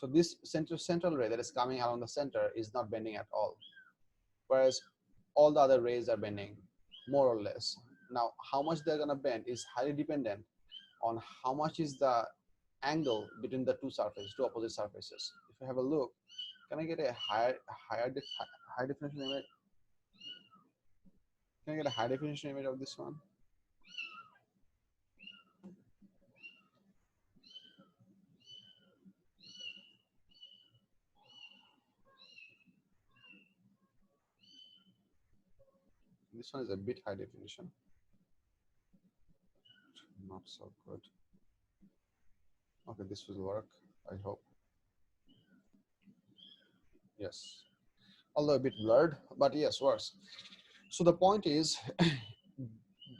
So this central ray that is coming around the center is not bending at all, whereas all the other rays are bending more or less. Now, how much they're gonna bend is highly dependent on how much is the angle between the two opposite surfaces. If you have a look, can I get a high definition image? Can I get a high definition image of this one? This one is a bit high definition. Not so good. Okay, this will work, I hope. Yes, although a bit blurred, but yes, works. So the point is,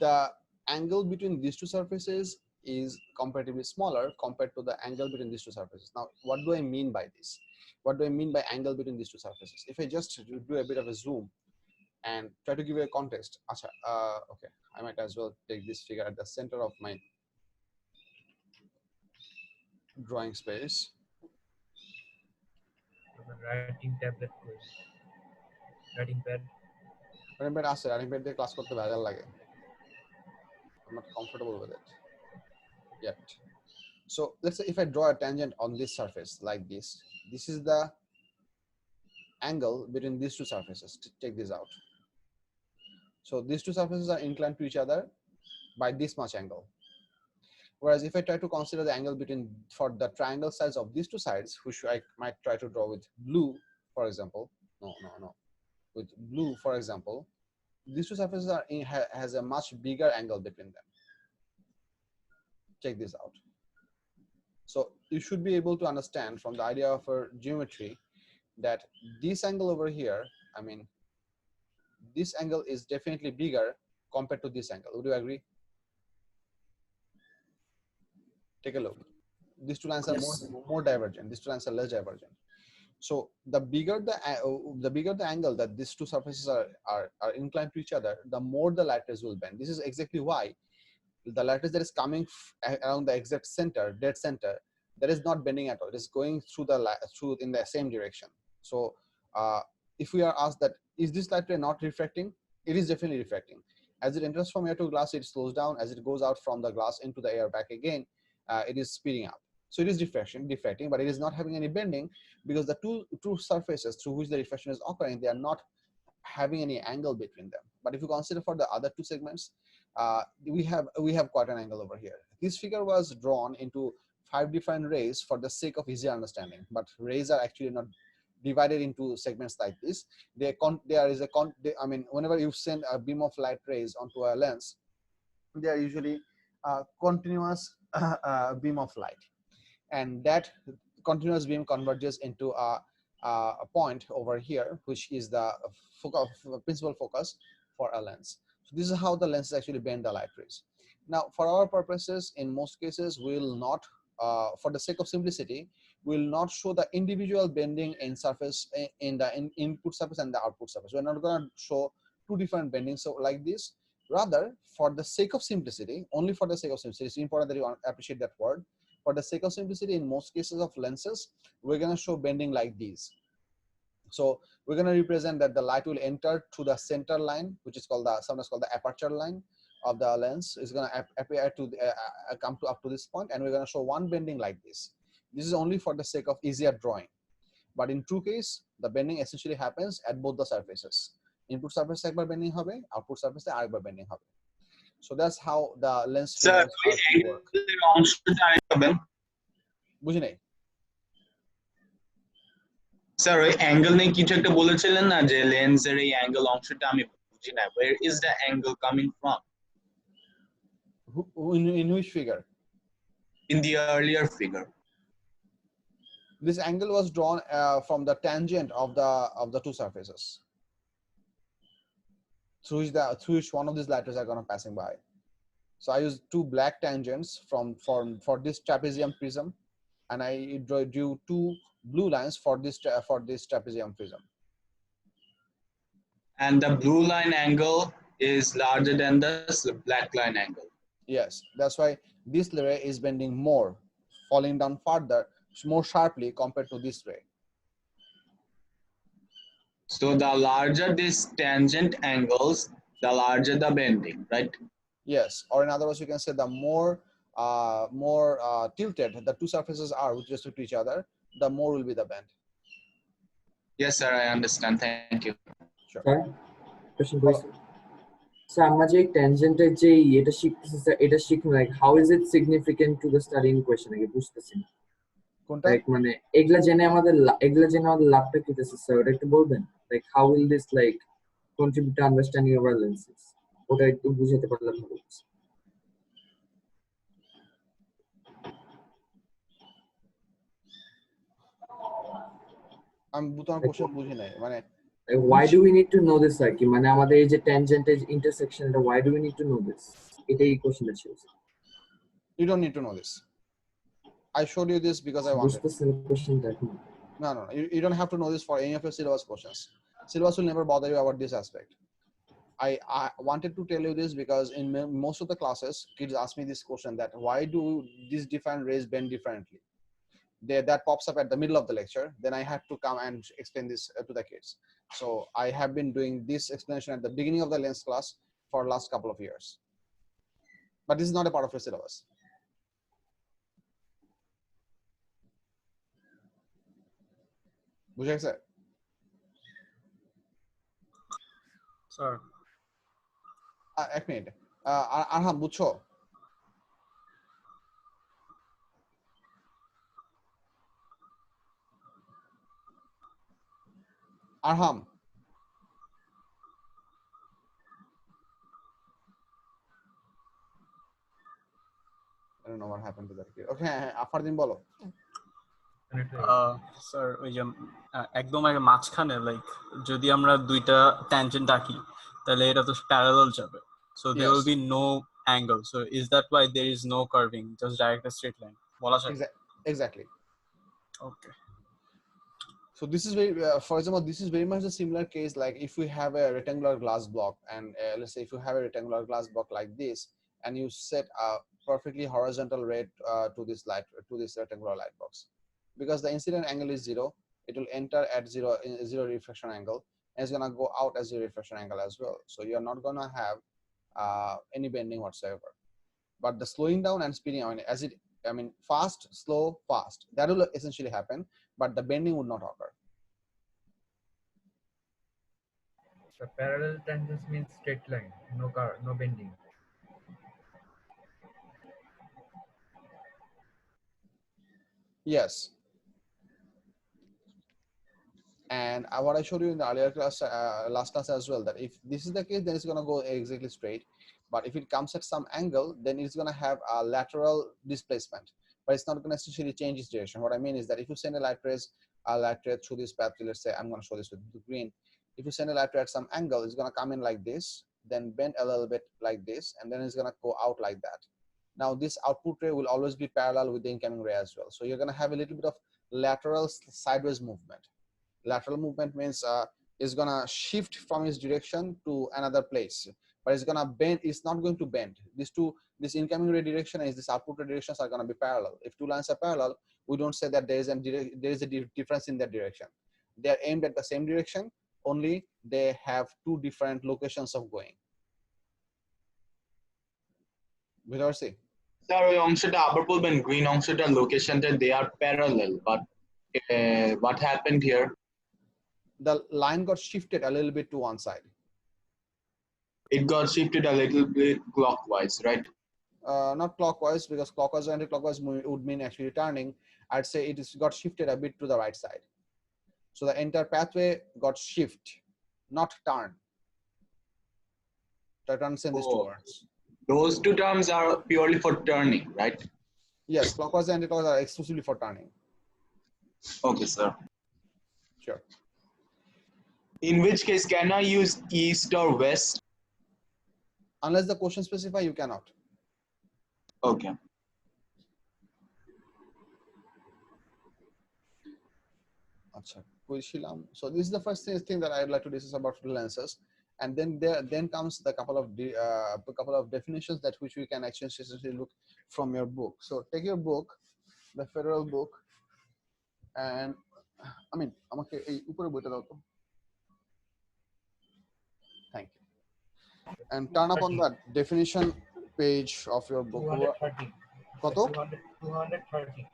the angle between these two surfaces is comparatively smaller compared to the angle between these two surfaces. Now, what do I mean by this? What do I mean by angle between these two surfaces? If I just do a bit of a zoom and try to give you a context, okay, I might as well take this figure at the center of my drawing space. Writing tablet, writing pad. Writing pad আছে, writing pad দিয়ে class করতে ভেজাল লাগে. I'm not comfortable with it yet. So let's say if I draw a tangent on this surface like this, this is the angle between these two surfaces. Take this out. So these two surfaces are inclined to each other by this much angle. Whereas if I try to consider the angle between for the triangle sides of these two sides, which I might try to draw with blue, for example, with blue, for example, these two surfaces are has a much bigger angle between them. Check this out. So you should be able to understand from the idea of geometry that this angle over here, I mean, this angle is definitely bigger compared to this angle. Would you agree? Take a look. These two lines are more divergent. These two lines are less divergent. So the bigger the angle that these two surfaces are inclined to each other, the more the light rays will bend. This is exactly why the light rays that is coming around the exact center, dead center, that is not bending at all. It is going through in the same direction. So if we are asked that is this light ray not refracting, it is definitely refracting. As it enters from air to glass, it slows down. As it goes out from the glass into the air back again, it is speeding up. So it is diffracting, but it is not having any bending because the two surfaces through which the refraction is occurring, they are not having any angle between them. But if you consider for the other two segments, we have quite an angle over here. This figure was drawn into 5 different rays for the sake of easier understanding, but rays are actually not divided into segments like this. I mean, whenever you send a beam of light rays onto a lens, they are usually continuous beam of light, and that continuous beam converges into a point over here, which is the principal focus for a lens. So this is how the lenses actually bend the light rays. Now, for our purposes, in most cases, we will not, for the sake of simplicity, we will not show the individual bending in surface in the input surface and the output surface. We're not going to show two different bendings so like this. Rather, for the sake of simplicity, only for the sake of simplicity, it's important that you appreciate that word. For the sake of simplicity, in most cases of lenses, we're going to show bending like these. So we're going to represent that the light will enter through the center line, which is called sometimes called the aperture line of the lens. Is going to appear to come to up to this point, and we're going to show one bending like this. This is only for the sake of easier drawing. But in true case, the bending essentially happens at both the surfaces. Input surface একবার bending হবে, output surface আরেকবার bending হবে. So that's how the lens figures work. বুঝি নাই? Sir ওই angle নিয়ে কিছু একটা বলেছিলেন না যে লেন্সের এই অ্যাঙ্গেল অংশটা আমি বুঝি না. Where is the angle coming from? In which figure? In the earlier figure. This angle was drawn from the tangent of the two surfaces, through which one of these light rays are going to passing by. So I used two black tangents for this trapezium prism, and I drew two blue lines for this trapezium prism. And the blue line angle is larger than the black line angle. Yes, that's why this ray is bending more, falling down further more sharply compared to this ray. So the larger this tangent angles, the larger the bending, right? Yes, or in other words, you can say the more tilted the two surfaces are with respect to each other, the more will be the bend. Yes, sir, I understand. Thank you. Sure. Sir question বলো। কইছি sir আমরা যে ট্যানজেন্টের যে এটা শিখতেছি sir এটা শিখে like how is it significant to the study in question আগে বুঝতেছি না কোনটা? লাইক মানে এগুলা জেনে আমাদের লাভটা কি দিতেছে স্যার ওটা একটু বলবেন like how will this like contribute to understanding our lenses ওটা একটু বুঝাতে পারলে ভালো হতো আমি তোমার কোশ্চেন বুঝি নাই, মানে why do we need to know this আর কি মানে আমাদের এই যে ট্যানজেন্টের ইন্টারসেকশন এটা why do we need to know this এটাই কোশ্চেনটা ছিল you don't need to know this. I showed you this because I wanted. বুঝতেছেন কোশ্চেনটা এখন No, you don't have to know this for any of your syllabus questions. Syllabus will never bother you about this aspect. I wanted to tell you this because in most of the classes, kids ask me this question that why do these different rays bend differently? That pops up at the middle of the lecture. Then I have to come and explain this to the kids. So I have been doing this explanation at the beginning of the lens class for last couple of years. But this is not a part of your syllabus. বুঝে গেছে? Sir এক minute, আরহাম বুঝছো? আরহাম, I don't know what happened to that kid. Okay, আফারদিন বলো। Sir ওই যে একদম মাঝখানে like যদি আমরা দুইটা ট্যানজেন্ট আঁকি তাহলে এটা তো প্যারালাল যাবে, so there will be no angle, so is that why there is no curving, just direct straight line বলা যায়? Exactly. Okay. So this is very, for example, this is very much a similar case like if we have a rectangular glass block, and let's say if you have a rectangular glass block like this, and you set a perfectly horizontal ray to this rectangular light box. Because the incident angle is 0, it will enter at zero refraction angle, and it's gonna go out as 0 refraction angle as well. So you're not gonna have any bending whatsoever. But the slowing down and speeding, fast, slow, fast, that will essentially happen, but the bending would not occur. So parallel tangents means straight line, no bending. Yes. And what I showed you in the earlier class, last class as well, that if this is the case, then it's going to go exactly straight. But if it comes at some angle, then it's going to have a lateral displacement, but it's not going to necessarily change its direction. What I mean is that if you send a light ray through this path, let's say I'm going to show this with the green. If you send a light ray at some angle, it's going to come in like this, then bend a little bit like this, and then it's going to go out like that. Now this output ray will always be parallel with the incoming ray as well. So you're going to have a little bit of lateral sideways movement. Lateral movement means it's gonna shift from its direction to another place, but it's gonna bend. It's not going to bend. This incoming ray direction and this output ray directions are gonna be parallel. If two lines are parallel, we don't say that there is a difference in that direction. They are aimed at the same direction, only they have two different locations of going. বুঝতে পারছি? Sir ওই অংশটা আবার বলবেন, green অংশটা লোকেশনটা they are parallel, but what happened here? The line got shifted a little bit to one side. It got shifted a little bit clockwise, right? Not clockwise, because clockwise or anti-clockwise would mean actually turning. I'd say it got shifted a bit to the right side. So the entire pathway got shift, not turn. So I understand these two words. Those two terms are purely for turning, right? Yes, clockwise and anti-clockwise are exclusively for turning. Okay, sir. Sure. In which case, can I use east or west? Unless the question specify, you cannot. Okay. So this is the first thing that I'd like to discuss about lenses, and then comes the couple of definitions that which we can actually look from your book. So take your book, the federal book, and I mean আমাকে এই উপরে বইটা দাও তো, thank you, and turn up on the definition page of your book. 230 কত? 230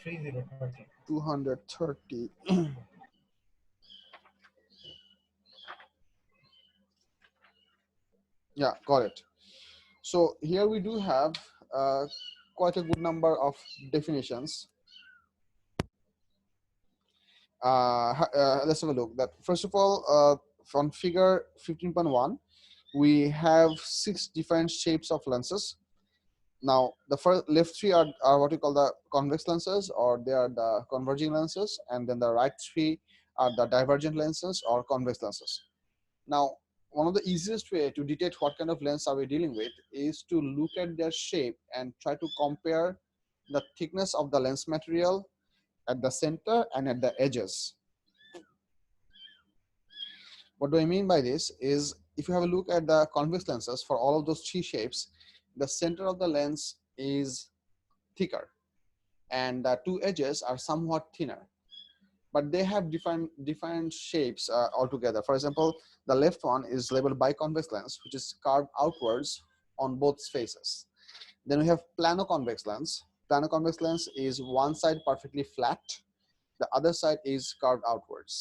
3030 230. Yeah, got it. So here we do have quite a good number of definitions. Let's have a look. That first of all, from figure 15.1, we have 6 different shapes of lenses. Now, the first left 3 are what we call the convex lenses, or they are the converging lenses, and then the right 3 are the divergent lenses or convex lenses. Now, one of the easiest way to detect what kind of lens are we dealing with is to look at their shape and try to compare the thickness of the lens material at the center and at the edges. What do I mean by this is, if you have a look at the convex lenses for all of those 3 shapes, the center of the lens is thicker and the 2 edges are somewhat thinner, but they have different shapes altogether. For example, the left one is labeled biconvex lens, which is carved outwards on both faces. Then we have plano-convex lens. Plano-convex lens is one side perfectly flat, the other side is carved outwards.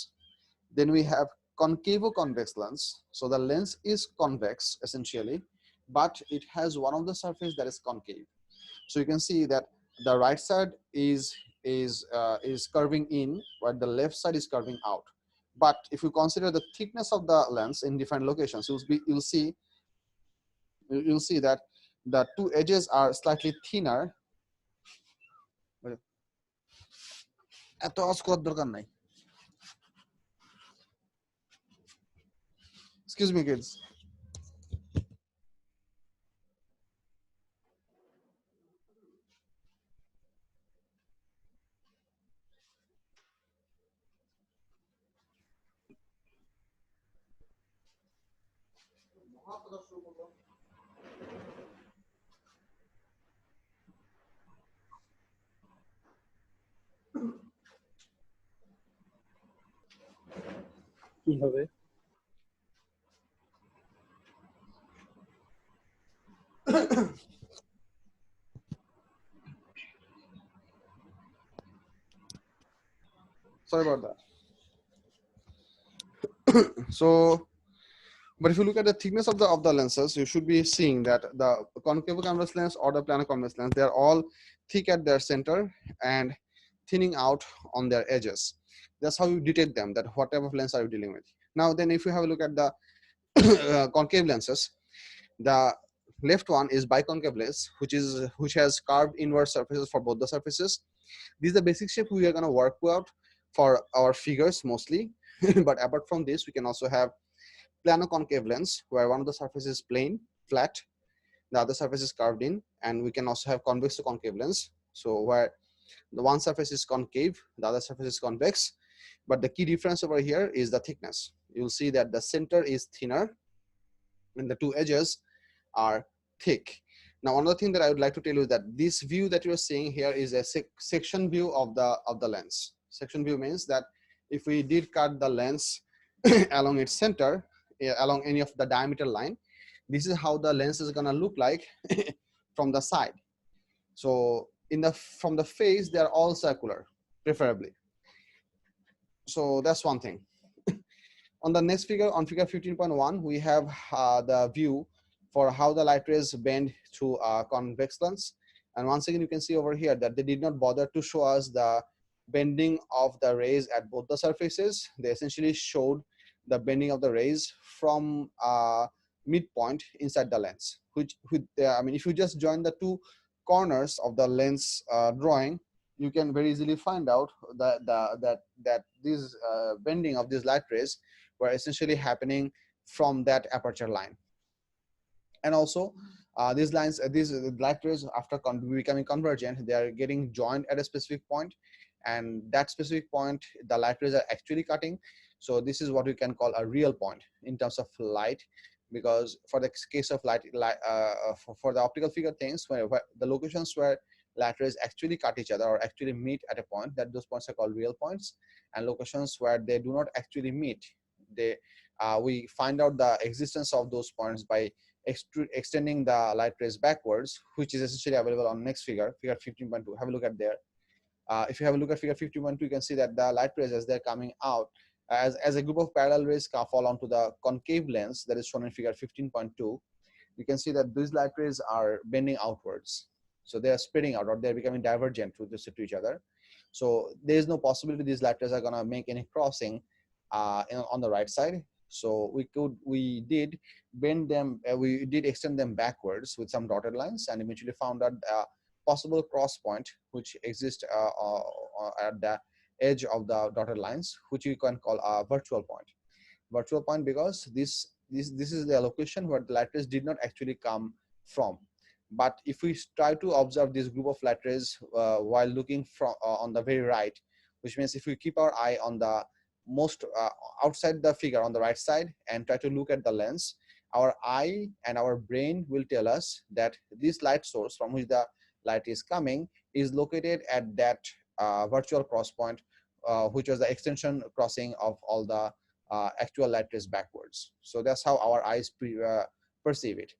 Then we have concavo-convex lens. So the lens is convex essentially, but it has one of the surface that is concave. So you can see that the right side is curving in, while the left side is curving out. But if you consider the thickness of the lens in different locations, you'll see that the 2 edges are slightly thinner. এত আওয়াজ করার দরকার নাই। Excuse me, kids. কি হবে? Sorry about that. So, but if you look at the thickness of the lenses, you should be seeing that the concave convex lens or the plano convex lens, they are all thick at their center and thinning out on their edges. That's how you detect them, that what type of lens are you dealing with. Now then, if you have a look at the concave lenses, the left one is biconcave lens, which has carved inward surfaces for both the surfaces. This is the basic shape we are going to work out for our figures mostly. But apart from this, we can also have plano concave lens, where one of the surfaces is plain, flat, the other surface is carved in, and we can also have convex to concave lens. So where the one surface is concave, the other surface is convex, but the key difference over here is the thickness. You'll see that the center is thinner and the 2 edges are thick. Now, another thing that I would like to tell you is that this view that you're seeing here is a section view of the lens. Section view means that if we did cut the lens along its center, along any of the diameter line, this is how the lens is gonna look like from the side. So from the face, they are all circular, preferably. So that's one thing. On the next figure, on figure 15.1, we have the view for how the light rays bend through a convex lens. And once again, you can see over here that they did not bother to show us the bending of the rays at both the surfaces. They essentially showed the bending of the rays from midpoint inside the lens, I mean, if you just join the 2 corners of the lens drawing, you can very easily find out that this bending of these light rays were essentially happening from that aperture line. And also, these light rays, after becoming convergent, they are getting joined at a specific point, and that specific point, the light rays are actually cutting. So this is what we can call a real point in terms of light, because for the case of light, for the optical figure things, where the locations where light rays actually cut each other or actually meet at a point, that those points are called real points, and locations where they do not actually meet, they we find out the existence of those points by extending the light rays backwards, which is essentially available on next figure, figure 15.2. Have a look at there. If you have a look at figure 15.2, you can see that the light rays, as they're coming out, as a group of parallel rays fall onto the concave lens that is shown in figure 15.2, you can see that these light rays are bending outwards. So they are spreading out, or they're becoming divergent to each other. So there is no possibility these light rays are going to make any crossing on the right side. So we did bend them, we did extend them backwards with some dotted lines, and eventually found out a possible cross point which exists at the edge of the dotted lines, which you can call a virtual point. Virtual point because this is the location where the light rays did not actually come from. But if we try to observe this group of light rays while looking from on the very right, which means if we keep our eye on the most outside the figure on the right side and try to look at the lens, our eye and our brain will tell us that this light source from which the light is coming is located at that virtual cross point, which was the extension crossing of all the actual light rays backwards. So that's how our eyes perceive it.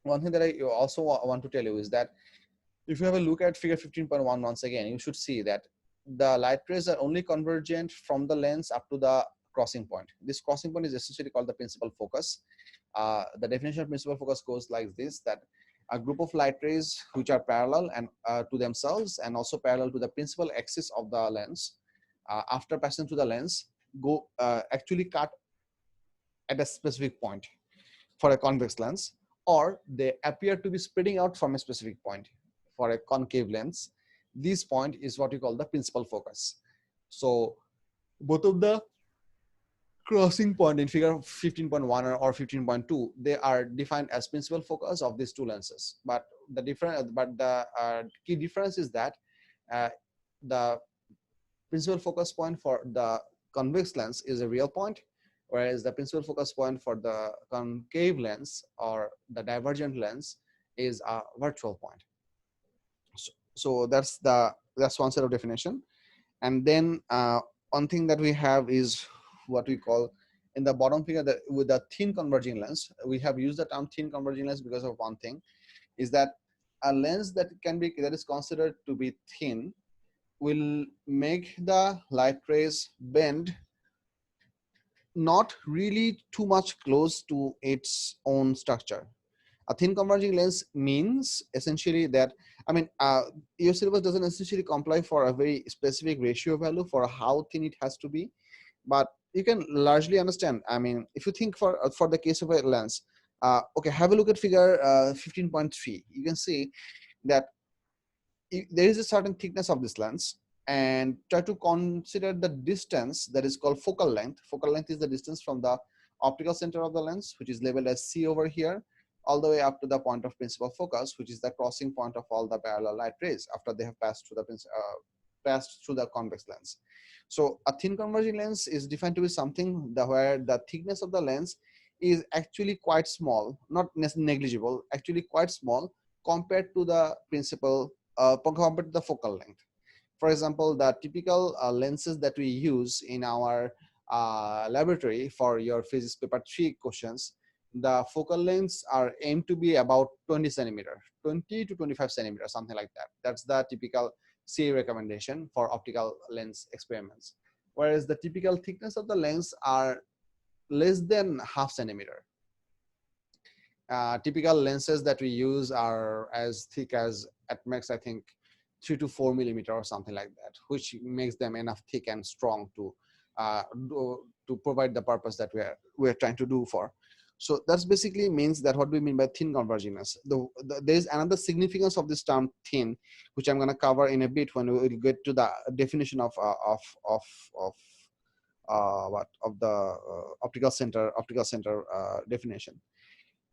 One thing that I also want to tell you is that if you have a look at figure 15.1 once again, you should see that the light rays are only convergent from the lens up to the crossing point. This crossing point is essentially called the principal focus. The definition of principal focus goes like this, that a group of light rays which are parallel and to themselves and also parallel to the principal axis of the lens, after passing through the lens, go actually cut at a specific point for a convex lens, or they appear to be spreading out from a specific point for a concave lens. This point is what we call the principal focus. So both of the crossing point in figure 15.1 or 15.2, they are defined as principal focus of these two lenses. But the key difference is that the principal focus point for the convex lens is a real point, whereas the principal focus point for the concave lens or the divergent lens is a virtual point. So that's one set of definition. And then one thing that we have is what we call in the bottom figure, that with the thin converging lens, we have used the term thin converging lens because of one thing, is that a lens that is considered to be thin will make the light rays bend not really too much close to its own structure. A thin converging lens means essentially that, I mean, your syllabus doesn't essentially comply for a very specific ratio value for how thin it has to be, but you can largely understand. I mean, if you think for the case of a lens, okay, have a look at figure 15.3. You can see that there is a certain thickness of this lens, and try to consider the distance that is called focal length. Focal length is the distance from the optical center of the lens, which is labeled as C over here, all the way up to the point of principal focus, which is the crossing point of all the parallel light rays after they have passed through the convex lens. So a thin converging lens is defined to be something where the thickness of the lens is actually quite small, not negligible, actually quite small compared to the principal, compared to the focal length. For example, the typical lenses that we use in our laboratory for your physics paper 3 questions, the focal lengths are aimed to be about 20 centimeter, 20 to 25 centimeters, something like that. That's the typical CA recommendation for optical lens experiments. Whereas the typical thickness of the lens are less than half centimeter. Typical lenses that we use are as thick as at max, I think, 3 to 4 millimeter or something like that, which makes them enough thick and strong to provide the purpose that we're trying to do for. So that's basically means that what we mean by thin convergingness. There is another significance of this term thin, which I'm going to cover in a bit when we will get to the definition of the optical center definition.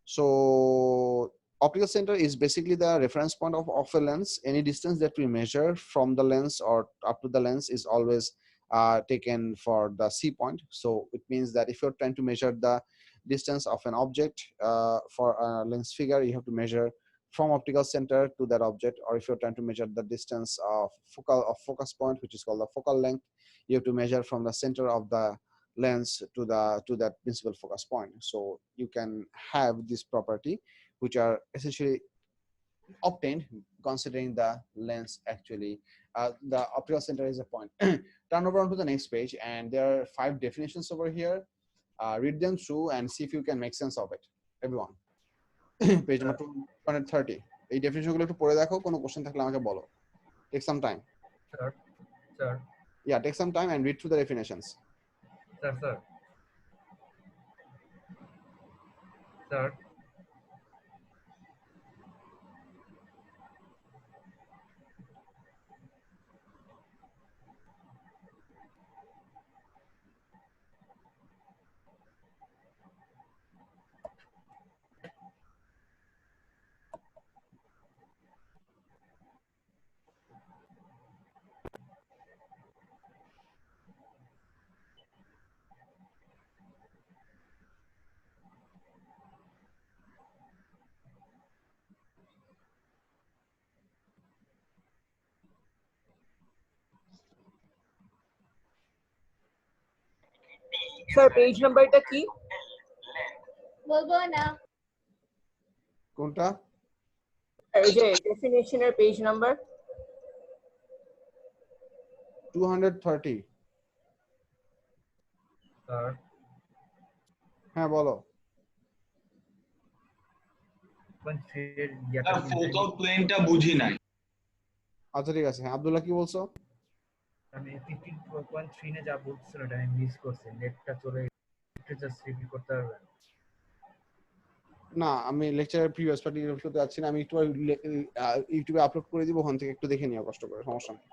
So optical center is basically the reference point of a lens. Any distance that we measure from the lens or up to the lens is always taken for the C point. So it means that if you're trying to measure the distance of an object for a lens figure, you have to measure from optical center to that object, or if you're trying to measure the distance of focus point, which is called the focal length, you have to measure from the center of the lens to that principal focus point. So you can have this property, which are essentially obtained considering the lens actually the optical center is a point. Turn over onto the next page, and there are 5 definitions over here. Read them through and see if you can make sense of it, everyone. Page number 230. এই definition গুলো একটু পড়ে দেখো, কোনো question থাকলে আমাকে বলো. Take some time. Sir. Yeah, take some time and read through the definitions. Sir. Sir page নাম্বারটা কি? বলবো না। কোনটা? এই যে ডেফিনিশনের পেজ নাম্বার 230. Sir. হ্যাঁ বলো। ফোকাল প্লেনটা বুঝি নাই। আচ্ছা ঠিক আছে, হ্যাঁ আব্দুল্লাহ কি বলছো? আমি 15.3 নে যা বলছিল এটা আমি মিস করছি, নেটটা চলে একটু জাস্ট রিপিট করতে পারবেন? না, আমি লেকচারের প্রিভিয়াস পার্টি করতে যাচ্ছি না, আমি একটু ইউটিউবে আপলোড করে দিব, ওখান থেকে একটু দেখে নিও কষ্ট করে, সমস্যা নেই।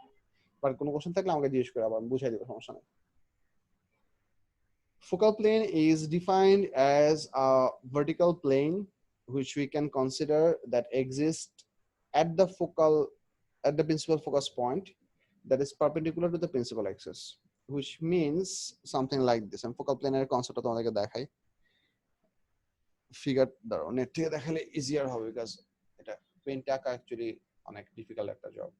বাট কোনো কোশ্চেন থাকলে আমাকে জিজ্ঞেস করে, আবার আমি বুঝাই দেবো, সমস্যা নেই। Focal plane is defined as a vertical plane which we can consider that exists at the principal focus point that is perpendicular to the principal axis, which means something like this. And focal plane concept তোমাদেরকে দেখাই, figure দাঁড়াও net থেকে দেখালে easier হবে, because এটা পেনটা আঁকা actually অনেক ডিফিকাল্ট একটা জব।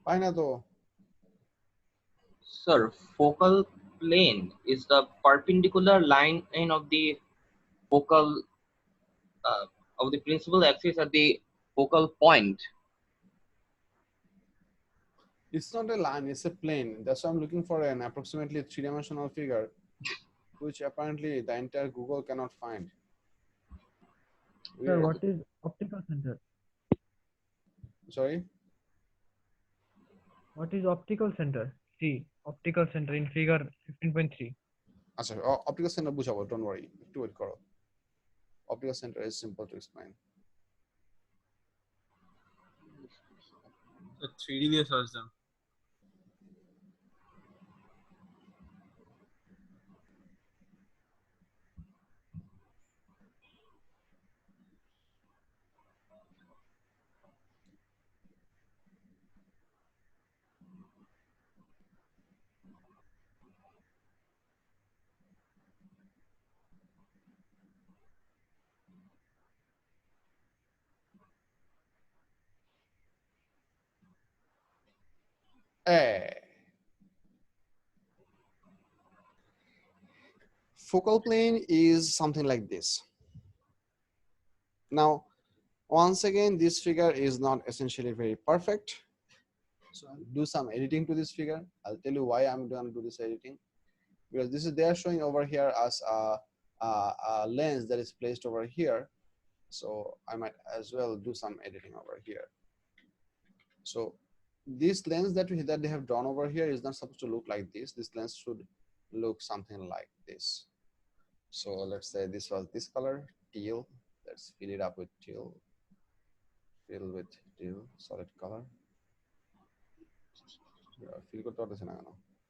পাই না তো। Sir, focal plane is the perpendicular line of the focal of the principal axis at the focal point. It's not a line, it's a plane. That's why I'm looking for an approximately 3-dimensional figure, which apparently the entire Google cannot find. Sir, what is optical center? Sorry? What is optical center? See, optical center in figure 15.3. আচ্ছা optical centre বুঝাবো, don't worry, একটু wait করো। Optical centre is simple to explain. The 3D দিয়ে search দেন। Focal plane is something like this. Now, once again, this figure is not essentially very perfect. So I'll do some editing to this figure. I'll tell you why I'm going to do this editing. Because this is, they are showing over here as a lens that is placed over here. So I might as well do some editing over here. So this lens that they have drawn over here is not supposed to look like this. This lens should look something like this. So let's say this was this color, teal. Let's fill it up with teal. Fill with teal, solid color.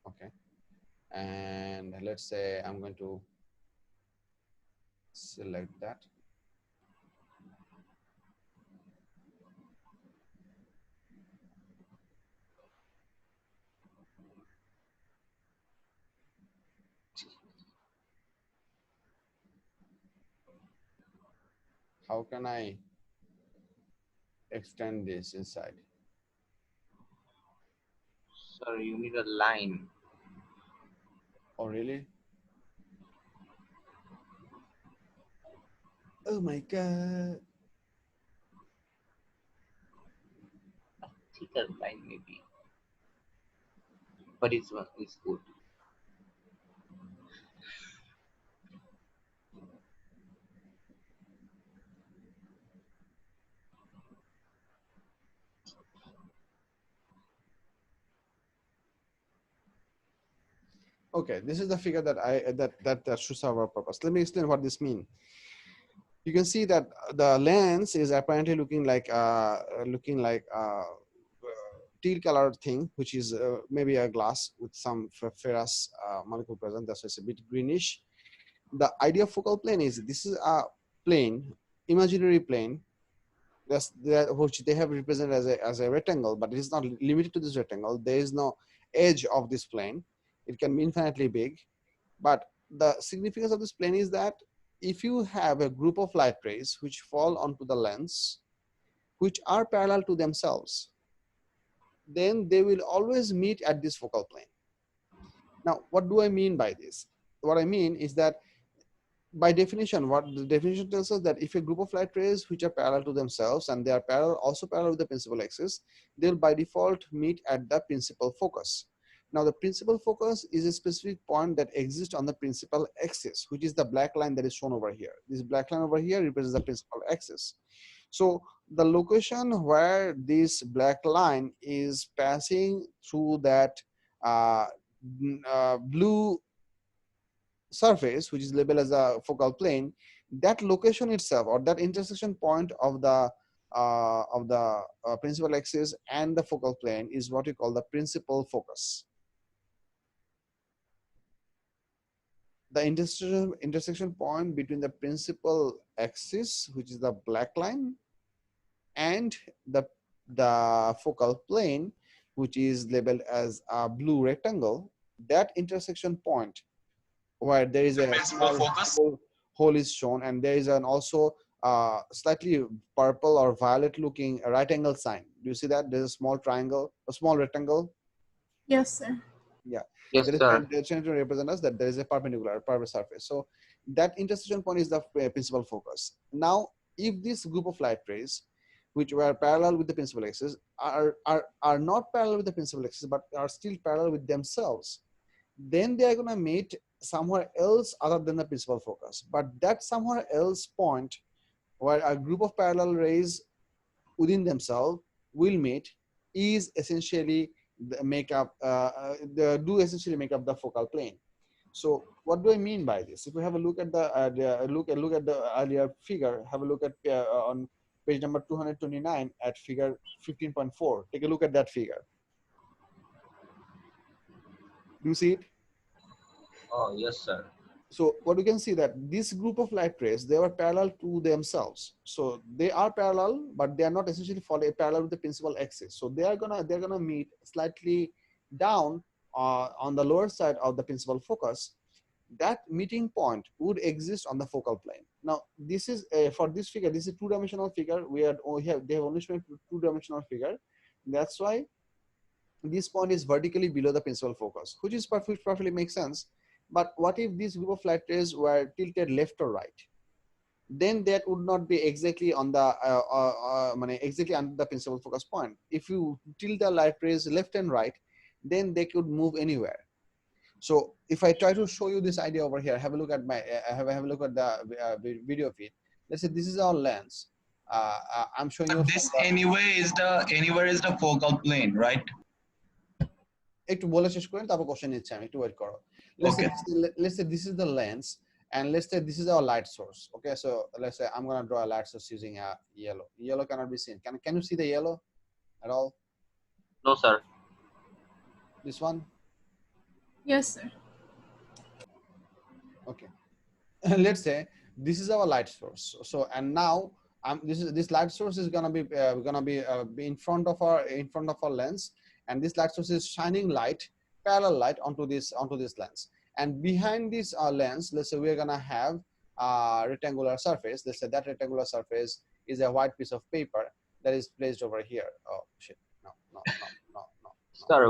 Okay. And let's say I'm going to select that. How can I extend this inside? Sorry, you need a line. Oh, really? Oh my God. A thicker line maybe. But it's good. Okay, this is the figure that should serve our purpose. Let me explain what this means. You can see that the lens is apparently looking like teal colored thing, which is maybe a glass with some ferrous molecule present. That's why it's a bit greenish. The idea of focal plane is this is a plane, imaginary plane, which they have represented as a rectangle, but it is not limited to this rectangle. There is no edge of this plane. It can be infinitely big. But the significance of this plane is that if you have a group of light rays which fall onto the lens, which are parallel to themselves, then they will always meet at this focal plane. Now, what do I mean by this? What I mean is that by definition, what the definition tells us that if a group of light rays which are parallel to themselves and they are also parallel with the principal axis, they'll by default meet at the principal focus. Now, the principal focus is a specific point that exists on the principal axis, which is the black line that is shown over here. This black line over here represents the principal axis. So the location where this black line is passing through that blue surface, which is labeled as a focal plane, that location itself, or that intersection point of the principal axis and the focal plane, is what we call the principal focus. The intersection point between the principal axis, which is the black line, and the focal plane, which is labeled as a blue rectangle, that intersection point where there is a small hole is shown, and there is an also slightly purple or violet looking right angle sign. Do you see that? There's a small triangle, a small rectangle. Yes, sir. Yeah. Yes, That is sir. trying to represent us that there is a perpendicular surface. So that intersection point is the principal focus. Now, if this group of light rays, which were parallel with the principal axis, are not parallel with the principal axis, but are still parallel with themselves, then they are going to meet somewhere else other than the principal focus. But that somewhere else point where a group of parallel rays within themselves will meet is essentially do essentially make up the focal plane. So what do I mean by this? If we have a look at look at the earlier figure, have a look at on page number 229 at figure 15.4. Take a look at that figure. Do you see it? Oh, yes, sir. So what we can see that this group of light rays, they were parallel to themselves. So they are parallel, but they are not essentially parallel with the principal axis. So they're gonna meet slightly down on the lower side of the principal focus. That meeting point would exist on the focal plane. Now this is for this figure, this is a two-dimensional figure. They have only shown two-dimensional figure. That's why this point is vertically below the principal focus, which is perfectly makes sense. But what if this group of light rays were tilted left or right? Then that would not be exactly on the exactly under the principal focus point. If you tilt the light rays left and right, then they could move anywhere. So if I try to show you this idea over here, have a look at my have a look at the video feed. Let's say this is our lens. I'm showing you. This anywhere is the focal plane, right? একটু বলে শেষ করেন তারপর question নিচ্ছে আমি একটু wait করো let's say this is the lens and let's say this is our light source. Okay, so let's say I'm going to draw a light source using a yellow cannot be seen. Can you see the yellow at all? No, sir. This one? Yes, sir. Okay. Let's say this is our light source. So and now this light source is going to be in front of our lens, and this light source is shining light, parallel light onto this lens. And behind this lens, let's say we're going to have a rectangular surface. Let's say that rectangular surface is a white piece of paper that is placed over here. Oh shit! No. Sir,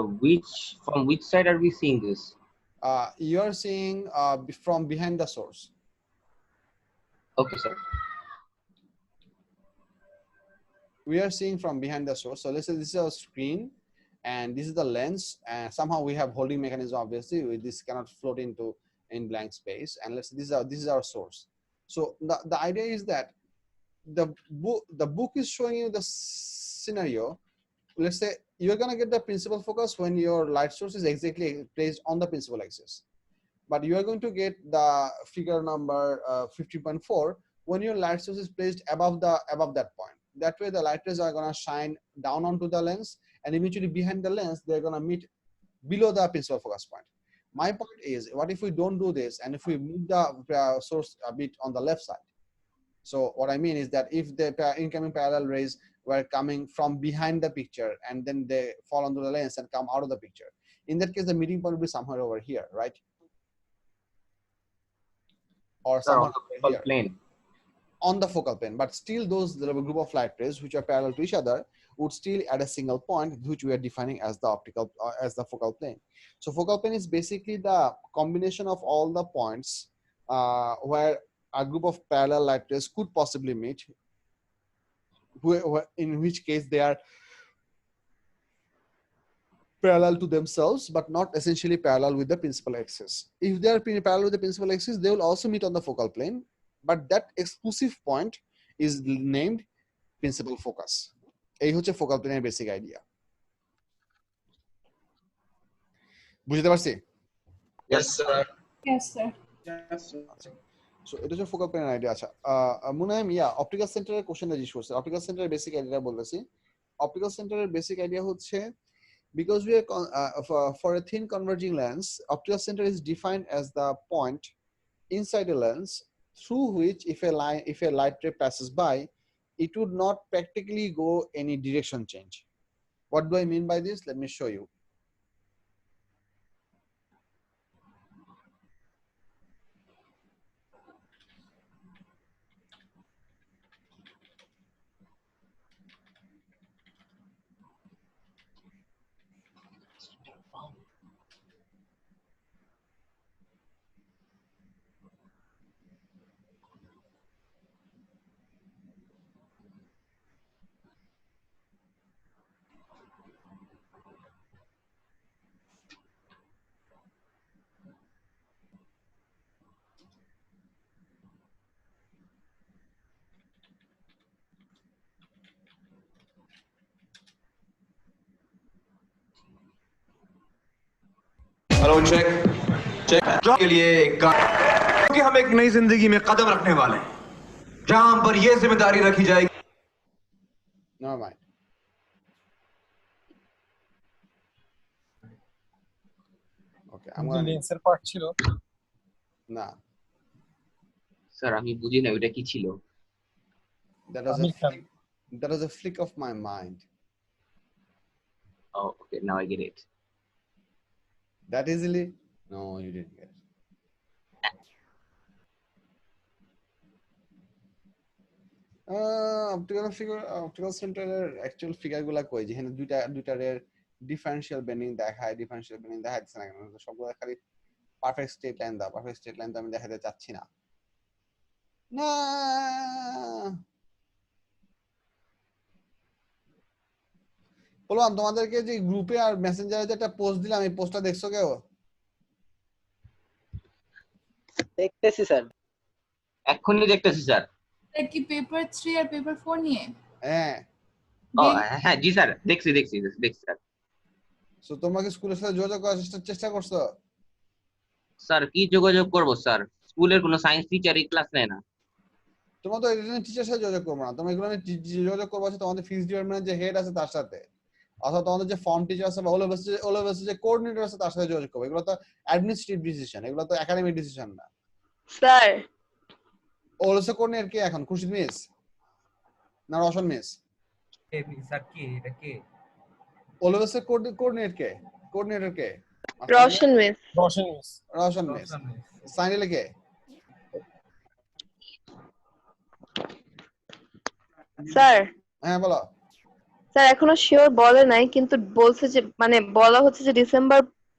from which side are we seeing this? You're seeing from behind the source. Okay, sir. We are seeing from behind the source. So let's say this is our screen, and this is the lens, and somehow we have holding mechanism. Obviously, this cannot float in blank space. And let's say this is our source. So the idea is that the book is showing you the scenario. Let's say you're gonna get the principal focus when your light source is exactly placed on the principal axis, but you are going to get the figure number 15.4 when your light source is placed above that point. That way the light rays are going to shine down onto the lens, and eventually behind the lens they're going to meet below the principal focus point. My point is, what if we don't do this, and if we move the source a bit on the left side? So what I mean is that if the incoming parallel rays were coming from behind the picture and then they fall onto the lens and come out of the picture, in that case the meeting point will be somewhere over here, right? Or somewhere on the focal plane. On the focal plane, but still those group of light rays which are parallel to each other would still at a single point, which we are defining as the optical as the focal plane. So focal plane is basically the combination of all the points where a group of parallel light rays could possibly meet, in which case they are parallel to themselves but not essentially parallel with the principal axis. If they are parallel with the principal axis, they will also meet on the focal plane, but that exclusive point is named principal focus. এই হচ্ছে focal plane এর basic idea. বুঝতে পারছি? Yes, sir. Yes, sir. So এটা হচ্ছে focal plane idea. আচ্ছা Munaim optical সেন্টারের কোশ্চেনটা জিজ্ঞেস করছে। অপটিক্যাল সেন্টারের বেসিক আইডিয়া বলতেছি। অপটিক্যাল সেন্টারের বেসিক আইডিয়া হচ্ছে, because we are for a thin converging lens, optical center is defined as the point inside a lens through which if a light ray passes by, it would not practically go any direction change. What do I mean by this? Let me show you. Hello check check के लिए एक कि हम एक नई जिंदगी में कदम रखने वाले हैं जहां हम पर यह जिम्मेदारी रखी जाएगी Never mind. Okay, I'm gonna need লেন্সের পার্ট ছিল না স্যার আমি বুঝি না ওটা কি ছিল। that was a flick of my mind. Oh, okay, now I get it. That easily? No, you didn't get it. Optical center actual figure গুলা কই যেখানে দুইটা রের ডিফারেনশিয়াল বেন্ডিং দেখায় দেখাচ্ছে না কেন সবগুলো খালি পারফেক্ট স্ট্রেট লাইন তো আমি দেখাতে চাচ্ছি না না বললাম তোমাদেরকে যে গ্রুপে আর মেসেঞ্জারে যে একটা পোস্ট দিলাম এই পোস্টটা দেখছো কেউ? দেখতেছি স্যার। এখনই দেখতেছি স্যার। কি পেপার 3 আর পেপার 4 নিয়ে? হ্যাঁ। ও হ্যাঁ জি স্যার, দেখছি স্যার। সো তোমরা কি স্কুলের সাথে যোগাযোগ করার চেষ্টা করছো? স্যার কি যোগাযোগ করব স্যার? স্কুলের কোনো সায়েন্স টিচারই ক্লাস নেয় না। তোমরা তো এখানে টিচার সাথে যোগাযোগ করবে না, তোমরা এগুলো নিয়ে যোগাযোগ করবে হচ্ছে তোমাদের ফিজিক্স ডিপার্টমেন্টের যে হেড আছে তার সাথে, অথবা তোমাদের যে ফর্ম টিচার আছে বা ওলেভার্সের যে কোঅর্ডিনেটর আছে তার সাথে যোগাযোগ করবে। এগুলো তো অ্যাডমিনিস্ট্রেটিভ ডিসিশন, এগুলো তো একাডেমিক ডিসিশন না। স্যার ওলেভার্সের কোঅর্ডিনেটর কে এখন? খুশিদ মিস না রওশন মিস? স্যার কি এটা কে? ওলেভার্সের কোঅর্ডিনেটর কে? রওশন মিস। সাইনেলে কে? স্যার হ্যাঁ বলো। স্যার এখনো শিওর বলে নাই, কিন্তু বলছে যে মানে বলা হচ্ছে যে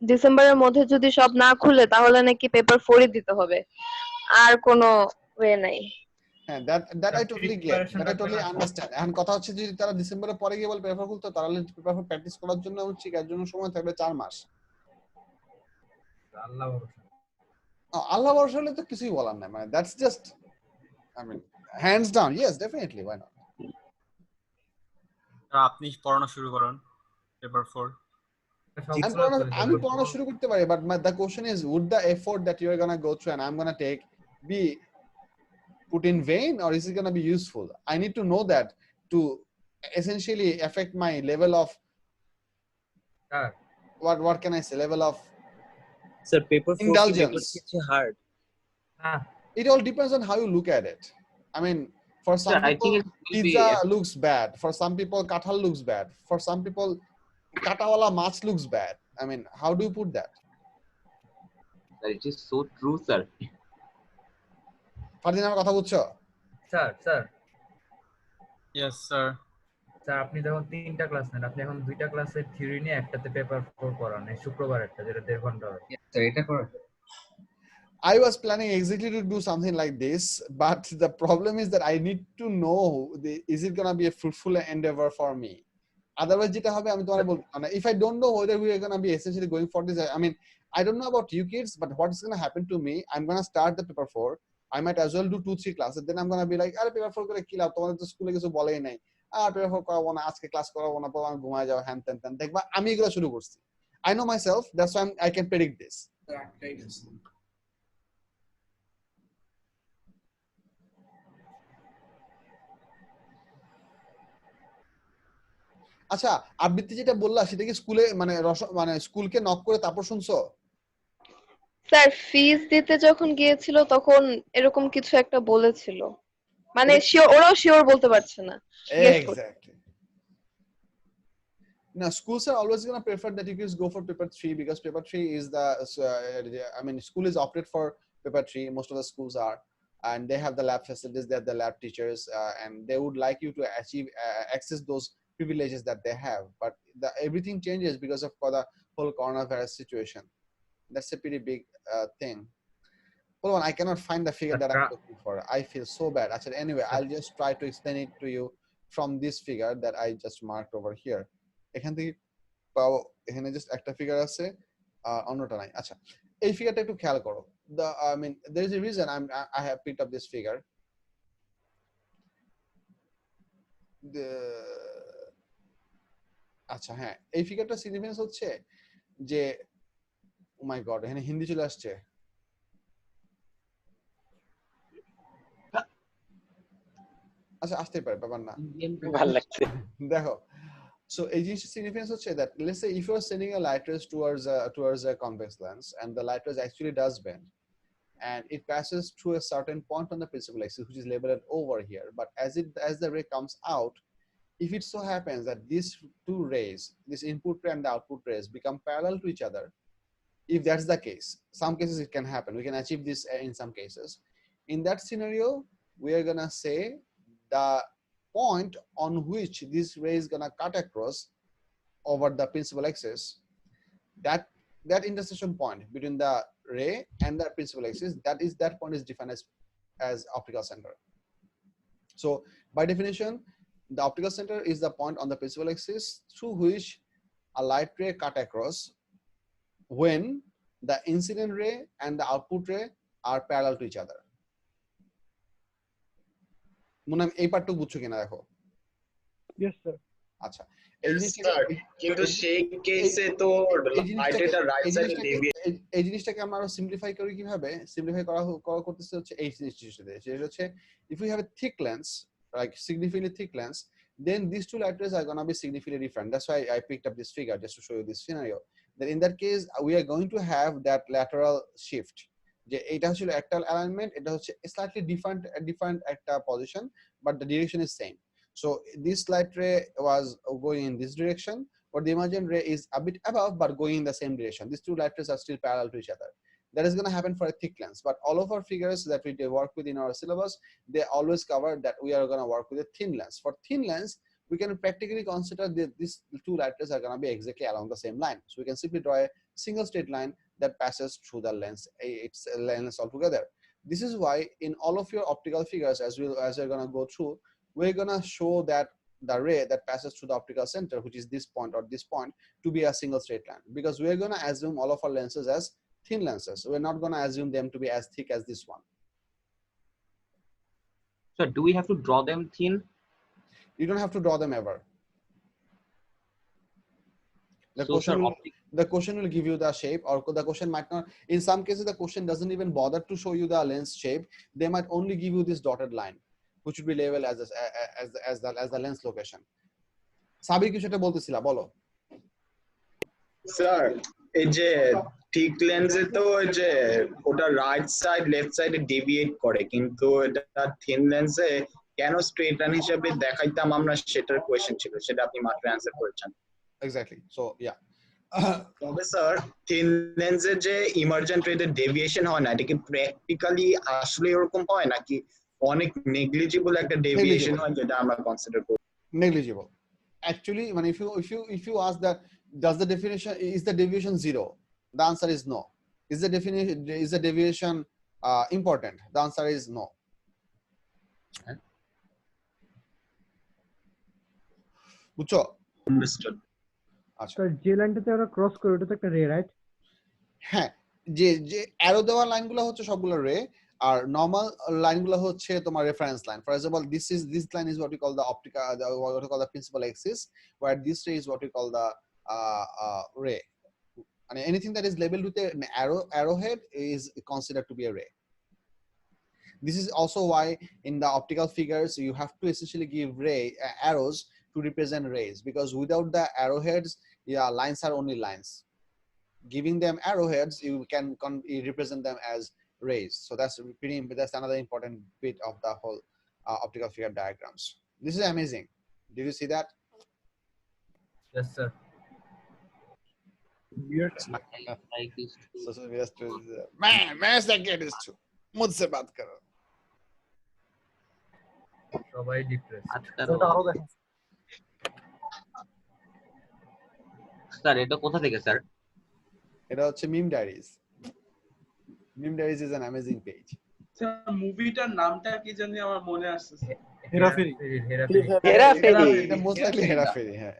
ডিসেম্বরের মধ্যে যদি সব না খুলে তাহলে নাকি পেপার 4 দিতে হবে, আর কোনো ওয়ে নাই। হ্যাঁ that I totally get, that I totally understand. এখন কথা হচ্ছে যদি তারা ডিসেম্বরের পরে গিয়ে বলে পেপার খুলতো তাহলে পেপার প্র্যাকটিস করার জন্য শিখার জন্য সময় থাকবে 4 মাস। আল্লাহ ভরসা হলে তো কিছুই বলার নাই, মানে that's just I mean hands down yes definitely why not. আপনি পড়ানো শুরু করুন পেপার 4। আমি পড়ানো শুরু করতে পারি, but the question is would the effort that you are going to go through and I'm going to take be put in vain, or is it going to be useful? I need to know that to essentially affect my level of what can I say, level of paper 4 indulgence. paper hard. It all depends on how you look at it. I mean for some people pizza looks bad, for some people kathal looks bad, for some people katawala mach looks bad. I mean how do you put that? It is so true sir. Fardin আমার কথা বুঝছো? Sir yes sir. Sir আপনি যখন 3টা class নেন, আপনি এখন 2টা ক্লাসের থিওরি নিয়ে একটাতে পেপার 4 করান, এই শুক্রবার একটা যেটা 1.5 ঘন্টা হয়। স্যার এটা করে I was planning exactly to do something like this, but the problem is that I need to know is it going to be a fruitful endeavor for me? Otherwise যেটা হবে আমি তোমারে বলবো না, if I don't know whether we are going to be essentially going for this, I mean I don't know about you kids, but what is going to happen to me, I'm going to start the paper 4, I might as well do 2-3 classes, then I'm going to be like আরে paper 4 করে কি লাভ, তোমাদের তো স্কুলে কিছু বলেই নাই, আর paper 4 করাবো না, আজকে ক্লাস করাবো না, পরে আমি ঘুমায় যাও, হ্যান তেন দেখবা আমি এগুলো শুরু করছি। I know myself, that's why I can predict this. আচ্ছা আবৃত্তি যেটা বললা সেটা কি স্কুলে মানে স্কুলকে নক করে তারপর শুনছো? স্যার ফিস দিতে যখন গিয়েছিল তখন এরকম কিছু একটা বলেছিল, মানে ওরাও শিওর বলতে পারছে না। Exactly. Now schools are always going to prefer that you guys go for paper 3 because paper 3 is the I mean school is opted for paper 3, most of the schools are, and they have the lab facilities, they have the lab teachers, and they would like you to achieve access those privileges that they have, but everything changes because of the whole coronavirus situation. That's a pretty big thing. Hold on, I cannot find the figure that I'm looking for. I feel so bad. Actually, anyway, I'll just try to explain it to you from this figure that I just marked over here. এখান থেকে পাও, এখানে just একটা figure আছে আর অন্যটা নাই। আচ্ছা এই ফিগারটা একটু খেয়াল করো। I mean there is a reason I have picked up this figure. আচ্ছা হ্যাঁ এই ফিগারটা সিগনিফিকেন্স হচ্ছে যে ও মাই গড, এখানে হিন্দি চলে আসছে। আচ্ছা আসতে পারে, ব্যাপার না, ভালো লাগছে। দেখো so এই জিনিসের significance হচ্ছে that let's say if you are sending a light rays towards a convex lens and the light rays actually does bend and it passes through a certain point on the principal axis which is labeled over here, but as the ray comes out, if it so happens that these two rays, this input ray and the output rays, become parallel to each other, if that's the case, some cases it can happen, we can achieve this in some cases. In that scenario, we are gonna say the point on which this ray is gonna cut across over the principal axis, that intersection point between the ray and the principal axis, that point is defined as optical center. So by definition, the optical center is the point on the principal axis through which a light ray cut across when the incident ray and the output ray are parallel to each other. মনে হয় এই পার্টটুকু বুঝছো কিনা দেখো। Yes sir. আচ্ছা কিন্তু সেই কেসে তো লাইটের রাইট সাইডে ডেভিয়েট, এই জিনিসটাকে আমরা আরো সিম্পলিফাই করি কিভাবে? সিম্পলিফাই করা করতেছে হচ্ছে এই জিনিসটা, সেটা হচ্ছে if we have a thick lens, like significantly thick lens, then these two light rays are going to be significantly different. That's why I picked up this figure just to show you this scenario. That in that case we are going to have that lateral shift, যে এটা হচ্ছে একটা alignment, এটা হচ্ছে slightly different একটা position, but the direction is same. So this light ray was going in this direction, but the emergent ray is a bit above but going in the same direction. These two light rays are still parallel to each other. That is going to happen for a thick lens, but all of our figures that we work with in our syllabus, they always cover that we are going to work with a thin lens. For thin lens, we can practically consider that these two light rays are going to be exactly along the same line. So we can simply draw a single straight line that passes through the lens, its lens altogether. This is why in all of your optical figures, as we're going to go through, we're going to show that the ray that passes through the optical center, which is this point or this point, to be a single straight line, because we're going to assume all of our lenses as thin lenses. We're not going to assume them to be as thick as this one. So do we have to draw them thin? You don't have to draw them ever. The question will give you the shape, or the question might not. In some cases, the question doesn't even bother to show you the lens shape. They might only give you this dotted line, which would be labeled as the lens location. Sabir কিছু একটা বলতেছিলা, বলো। Sir এই যে ঠিক লেন্সে তো ওই যে ওটা রাইট সাইড লেফট সাইডে ডেভিয়েট করে, কিন্তু এটা থিন লেন্সে কেন স্ট্রেট লাইন হিসেবে দেখাইতাম আমরা, সেটার কোয়েশ্চেন ছিল, সেটা আপনি মাত্র অ্যানসার করেছেন। এক্স্যাক্টলি, সো ইয়া তবে স্যার থিন লেন্সে যে ইমার্জেন্ট রে ডেভিয়েশন হয় না, এটা কি প্র্যাকটিক্যালি আসলে এরকম হয় নাকি অনেক নেগলিজিবল একটা ডেভিয়েশন হয় যেটা আমরা কনসিডার করি? Negligible actually. When if you ask that, does the definition, is the deviation zero, the answer is no. Is the deviation important? The answer is no. বুঝছো? Understood. আচ্ছা, যে লাইনটাতে আমরা ক্রস করি ওটা তো একটা রে, রাইট? হ্যাঁ, যে অ্যারো দেওয়া লাইনগুলো হচ্ছে সবগুলো রে, আর নরমাল লাইনগুলো হচ্ছে তোমার reference line. For example, this line is what we call the optical, what we call the principal axis, where this ray is what we call the ray. And anything that is labeled with an arrowhead is considered to be a ray. This is also why in the optical figures you have to essentially give arrows to represent rays, because without the arrowheads, lines are only lines. Giving them arrowheads, you can represent them as rays. So that's another important bit of the whole optical figure diagrams. This is amazing. Did you see that? Yes sir. Like this. So we have to, मैं ऐसा क्या is too. मुझसे बात करो. সবাই depress. Sir এটা কোথা থেকে স্যার? এটা হচ্ছে Meme Diaries. Meme Diaries is an amazing page. Sir মুভিটার নামটা কি জানি আমার মনে আসছে, হেরাফেরি। এটা মোস্ট লাইকলি হেরাফেরি। হ্যাঁ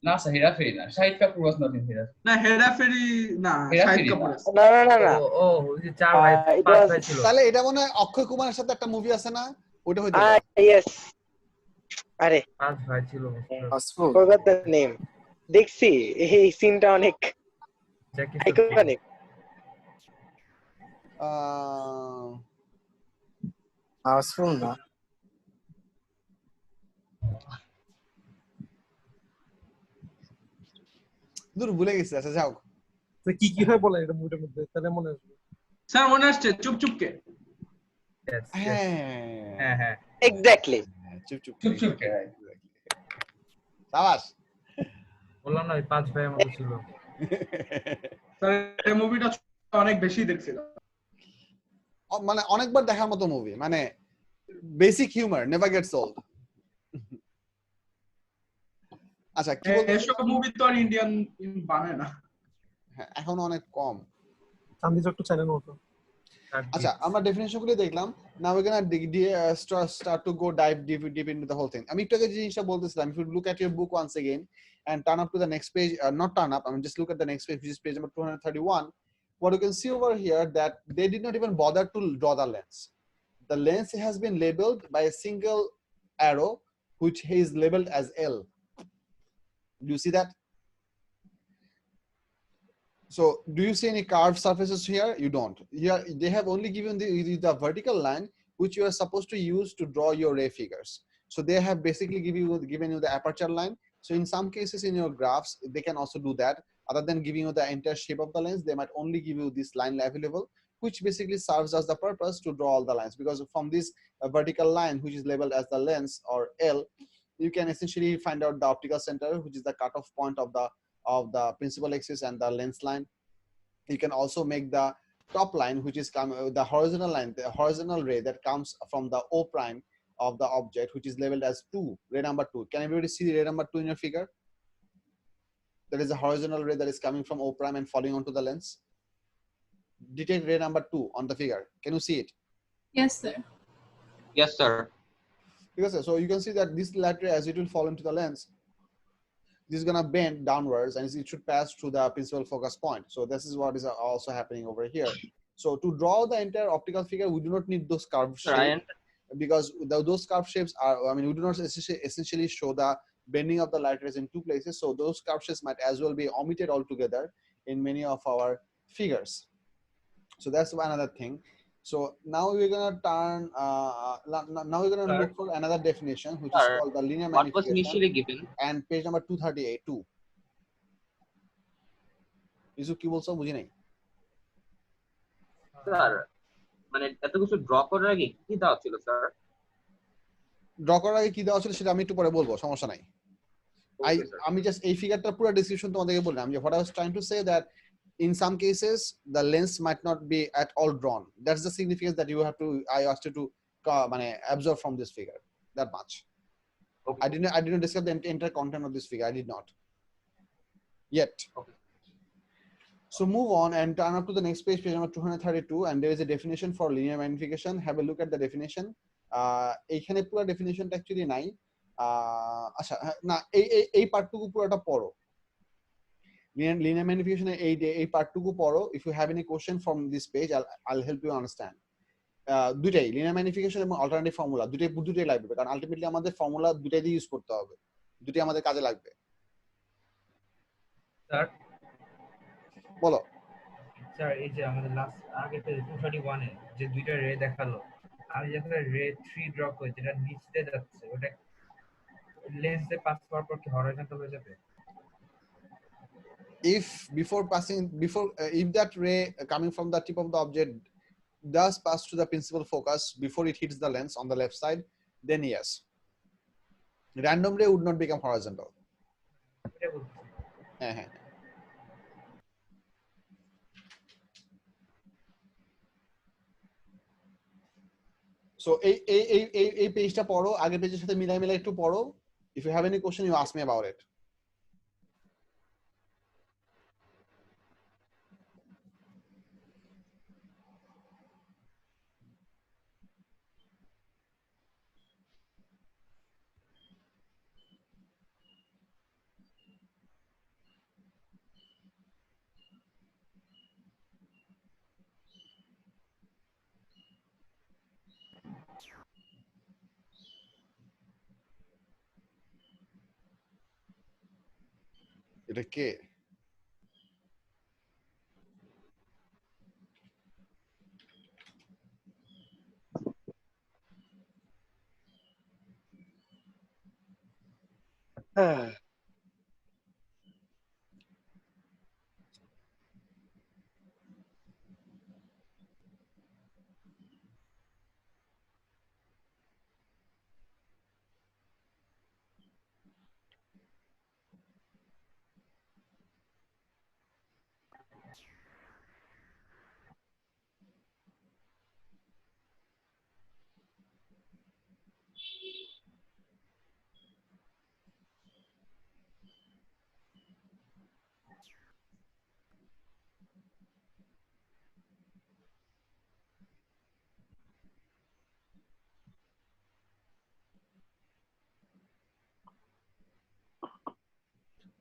না স্যার, হেরাফেরি না, Shahid Kapoor was not in Hera Pheri. না হেরাফেরি না, শাহিদ কাপুর। না ও ওই যে চার ভাই পাঁচ ভাই ছিল। তাহলে এটা মনে হয় অক্ষয় কুমারের সাথে একটা মুভি আছে না, ওটা হইতে পারে। ইয়েস, আরে পাঁচ ভাই ছিল। forgot the name. দেখছি এই সিনটা অনেক আইকনিক। Powerful না দূর ভুলে গেছি আচ্ছা যাও তো কি কি হয় বলে এটা মুভির মধ্যে তাহলে মনে আসবে স্যার মনে আসছে চুপ চুপকে হ্যাঁ হ্যাঁ এক্স্যাক্টলি চুপ চুপ চুপ চুপকে সাবাস বললাম না ওই 5 ভাইয়ের মতো ছিল স্যার এই মুভিটা অনেক বেশি দেখছিলাম মানে অনেকবার দেখার মতো মুভি মানে basic humour never gets old আচ্ছা কি বলতে এসব মুভি তো আর ইন্ডিয়ান বানায় না হ্যাঁ এখন অনেক কম চান্দি চট্ট চ্যানেল মতো আচ্ছা আমরা ডেফিনিশন গুলো দেখলাম now we gonna start to go dive deep into the whole thing আমি একটু আগে যে জিনিসটা বলতেছিলাম if you look at your book once again and turn up to the next page not turn up I mean just look at the next page which is page number 231 what you can see over here that they did not even bother to draw the lens. The lens has been labeled by a single arrow which is labeled as L. Do you see that? So do you see any curved surfaces here? You don't. Here they have only given the vertical line which you are supposed to use to draw your ray figures. So they have basically given you the aperture line. So in some cases in your graphs, they can also do that. Other than giving you the entire shape of the lens, they might only give you this line available, which basically serves as the purpose to draw all the lines. Because from this vertical line, which is labeled as the lens or L, you can essentially find out the optical center, which is the cutoff point of the principal axis and the lens line. You can also make the top line, which is the horizontal line, the horizontal ray that comes from the O prime of the object, which is labeled as 2, ray number 2. Can everybody see the ray number 2 in your figure? There is a horizontal ray that is coming from O prime and falling onto the lens. Detect ray number 2 on the figure. Can you see it? Yes, sir. Yes, sir. Because so you can see that this light ray, as it will fall into the lens, this is going to bend downwards and it should pass through the principal focus point. So this is what is also happening over here. So to draw the entire optical figure, we do not need those curved shapes because those curved shapes are, I mean, we do not essentially show the bending of the light rays in two places. So those curved shapes might as well be omitted altogether in many of our figures. So that's another thing. So now we're gonna turn. Now we're gonna look for another definition, which is called the linear What was magnification. initially given? And page number 238. Issue কি বলছো বুঝি নাই sir মানে এত কিছু draw করার আগে কি দেওয়া ছিল স্যার ড্র করার আগে কি দেওয়া ছিল সেটা আমি একটু পরে বলবো সমস্যা নাই আমি জাস্ট এই ফিগারটার পুরো ডেসক্রিপশন তোমাদেরকে বললাম যে what I was trying to say that in some cases the lens might not be at all drawn. That's the significance that you have to I asked you to absorb from this figure that much. Okay. I didn't discuss the entire content of this figure. I did not yet. Okay. So move on and turn up to the next page, page number 232, and there is a definition for linear magnification. Have a look at the definition. এইখানে পুরো ডেফিনিশনটা actually নাই আচ্ছা না এই পার্টটুকু পুরোটা পড়ো linear magnification এই পার্টটুকু পড়ো if you have any question from this page I'll help you understand দুটাই linear magnification এবং alternative formula দুটাই লাগবে কারণ আলটিমেটলি আমাদের ফর্মুলা দুটাই দিয়ে ইউজ করতে হবে দুটাই আমাদের কাজে লাগবে স্যার বলো স্যার এই যে আমাদের লাস্ট আগে পেজ 231 এ যে দুইটা রে দেখালো আমি যখন রে 3 ড্র করি যেটা নিচে যাচ্ছে ওটা লেন্সে পাস করার পর কি হরাইজন্টাল হয়ে যাবে if that ray coming from the tip of the object does pass to the principal focus before it hits the lens on the left side, then yes. Random ray would not become horizontal. So এই পেজটা পড়ো আগের পেজের সাথে মিলাই একটু পড়ো if you have any question you ask me about it. এটা কে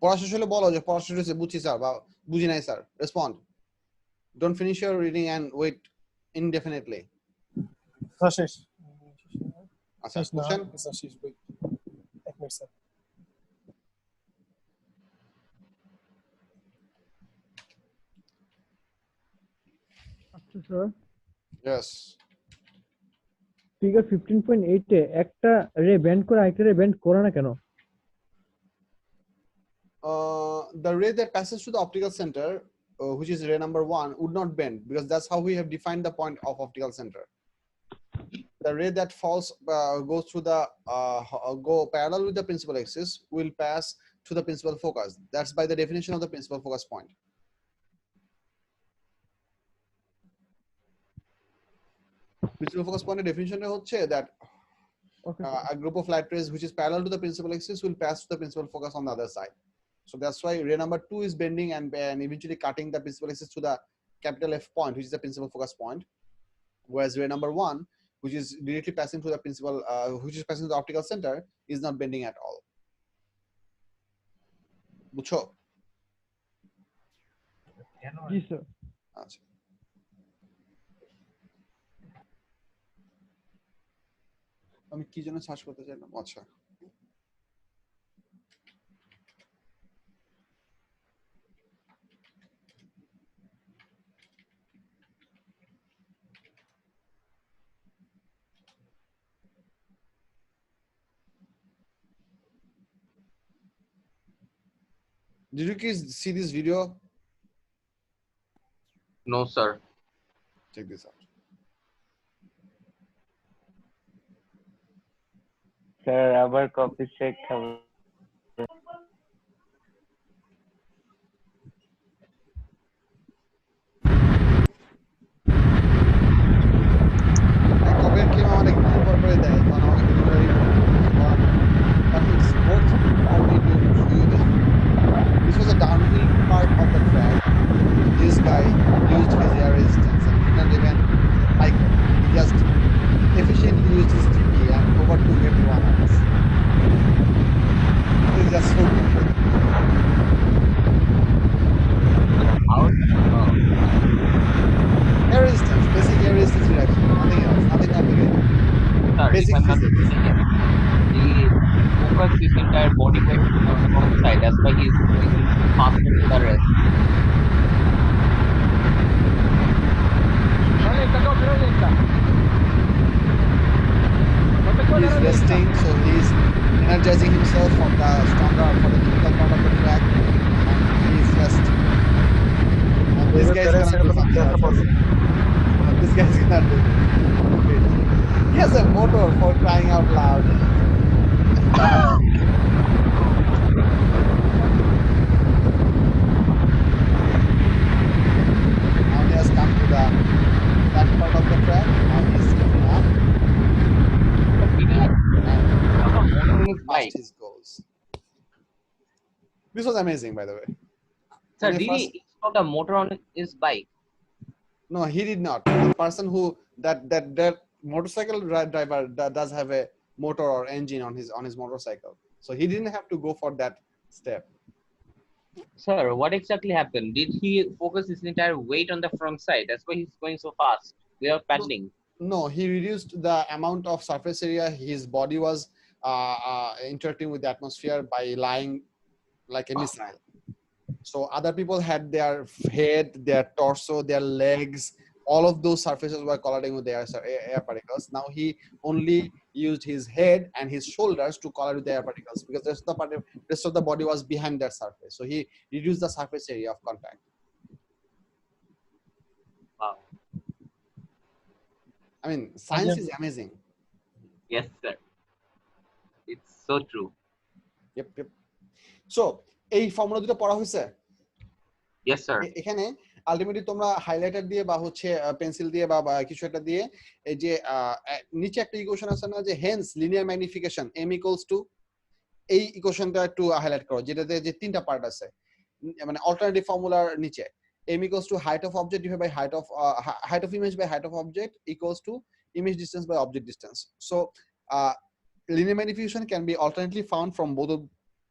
পড়া শেষ হলে বলো যে পড়া শেষ হয়েছে, বুঝছি স্যার বা বুঝি নাই sir. Respond, don't finish your reading and wait indefinitely. শেষ। আচ্ছা, শেষ না, কোশ্চেন শেষ বই। এক মিনিট স্যার। আচ্ছা স্যার, ইয়েস। ফিগার 15.8 এ একটা রে ব্যান্ড করে আরেকটা রে ব্যান্ড করে না কেন? The ray that passes to the optical center, which is ray number 1, would not bend because that's how we have defined the point of optical center. The ray that falls goes through the go parallel with the principal axis will pass to the principal focus. That's by the definition of the principal focus point. Principal focus point definition হচ্ছে that a group of light rays which is parallel to the principal axis will pass to the principal focus on the other side. So that's why ray number 2 is bending and eventually cutting the principal axis to the capital F point, which is the principal focus point, whereas ray number 1, which is directly passing to the principal, which is passing to the optical center, is not bending at all. বুঝছো? জি sir. আচ্ছা, আমি কি জন্য search করতে চাইলাম? আচ্ছা, did you guys see this video? No, sir. Check this out. Sir আবার copy check হবে। কপির কি আমার একটু পর পরে দেয়, কারণ আমাকে delivery but it's worth only to show you this. This was a downhill part of the track. This guy used his air resistance and did not even like it. He just efficiently used his TP and overtook everyone else. It's just so good. Air resistance, basic air resistance reduction, nothing else, nothing complicated. Sir, Basic if I'm not physics. mistaken, the focus his entire body weight on the one side. That's why he's going faster to the rest. He's resting, so he's energizing himself for the stronger, for the difficult part of the track, and he's resting. And this guy's gonna do something. This guy's gonna do. He has a motor, for crying out loud. Now he has come to the that part of the track. Now he's coming up. Past his goals. This was amazing, by the way. Sir, When I did first- he install a motor on his bike? No, he did not. The person who that motorcycle driver does have a motor or engine on his motorcycle, so he didn't have to go for that step. Sir, what exactly happened? Did he focus his entire weight on the front side? That's why he's going so fast without paddling. No, he reduced the amount of surface area his body was interacting with the atmosphere by lying like a missile. So other people had their head, their torso, their legs, all of those surfaces were colliding with the air particles. Now he only used his head and his shoulders to collide with the air particles because the rest of the body was behind that surface. So he reduced the surface area of contact. Wow. I mean, science is amazing. Yes, sir. It's so true. Yep. So এই formula দুটো পড়া হয়েছে? Yes, sir. এখানে ultimately তোমরা highlighter দিয়ে বা হচ্ছে pencil দিয়ে বা কিছু একটা দিয়ে এই যে নিচে একটা ইকুয়েশন আছে না যে hence linear magnification m equals to, এই ইকুয়েশনটা একটু হাইলাইট করো যেটাতে যে তিনটা পার্ট আছে, মানে অল্টারনেটিভ ফর্মুলার নিচে m equals to height of object divided by height of image by height of object equals to image distance by object distance. So linear magnification can be alternately found from both of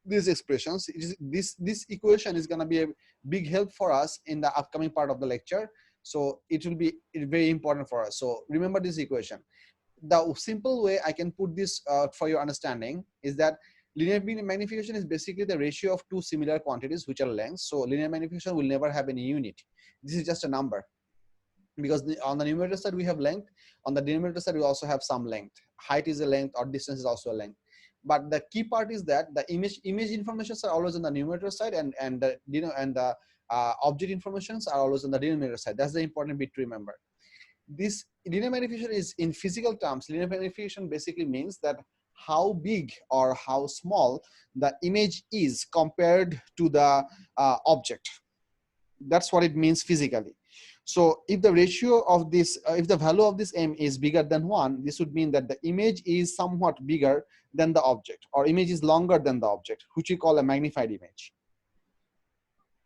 these expressions, this equation is going to be a big help for us in the upcoming part of the lecture. So it will be very important for us. So remember this equation. The simple way I can put this for your understanding is that linear magnification is basically the ratio of two similar quantities which are lengths. So linear magnification will never have any unit. This is just a number, because on the numerator side we have length, on the denominator side we also have some length. Height is a length, or distance is also a length. But the key part is that the image informations are always on the numerator side, and the object informations are always on the denominator side. That's the important bit to remember. This linear magnification is, in physical terms, linear magnification basically means that how big or how small the image is compared to the object. That's what it means physically. So if the ratio of this, if the value of this m is bigger than 1, this would mean that the image is somewhat bigger than the object, or image is longer than the object, which we call a magnified image.